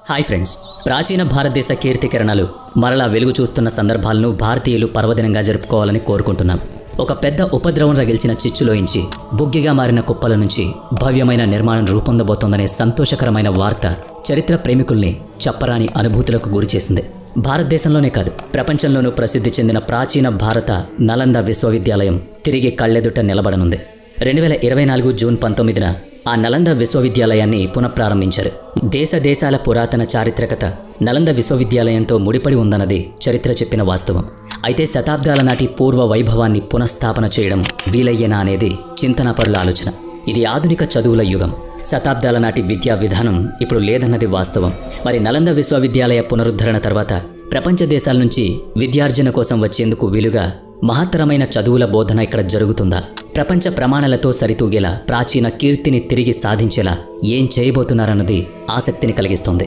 Hi friends, ప్రాచీన భారతదేశ కీర్తి కిరణాలు మరలా వెలుగు చూస్తున్న సందర్భాలను భారతీయులు పర్వదినంగా జరుపుకోవాలని కోరుకుంటున్నాం. ఒక పెద్ద ఉపద్రవం రగిల్చిన చిచ్చులోంచి బుగ్గిగా మారిన కుప్పల నుంచి భవ్యమైన నిర్మాణం రూపొందబోతోందనే సంతోషకరమైన వార్త చరిత్ర ప్రేమికుల్ని చెప్పరాని అనుభూతులకు గురిచేసింది. భారతదేశంలోనే కాదు, ప్రపంచంలోనూ ప్రసిద్ధి చెందిన ప్రాచీన భారత నలంద విశ్వవిద్యాలయం తిరిగి కళ్ళెదుట నిలబడనుంది. 2024 జూన్ 19న ఆ నలంద విశ్వవిద్యాలయాన్ని పునఃప్రారంభించారు. దేశాల పురాతన చారిత్రకత నలంద విశ్వవిద్యాలయంతో ముడిపడి ఉందన్నది చరిత్ర చెప్పిన వాస్తవం. అయితే శతాబ్దాల నాటి పూర్వ వైభవాన్ని పునఃస్థాపన చేయడం వీలయ్యేనా అనేది చింతనాపరుల ఆలోచన. ఇది ఆధునిక చదువుల యుగం. శతాబ్దాల నాటి విద్యా విధానం ఇప్పుడు లేదన్నది వాస్తవం. మరి నలంద విశ్వవిద్యాలయ పునరుద్ధరణ తర్వాత ప్రపంచ దేశాల నుంచి విద్యార్జన కోసం వచ్చేందుకు వీలుగా మహత్తరమైన చదువుల బోధన ఇక్కడ జరుగుతుందా? ప్రపంచ ప్రమాణాలతో సరితూగేలా ప్రాచీన కీర్తిని తిరిగి సాధించేలా ఏం చేయబోతున్నారన్నది ఆసక్తిని కలిగిస్తోంది.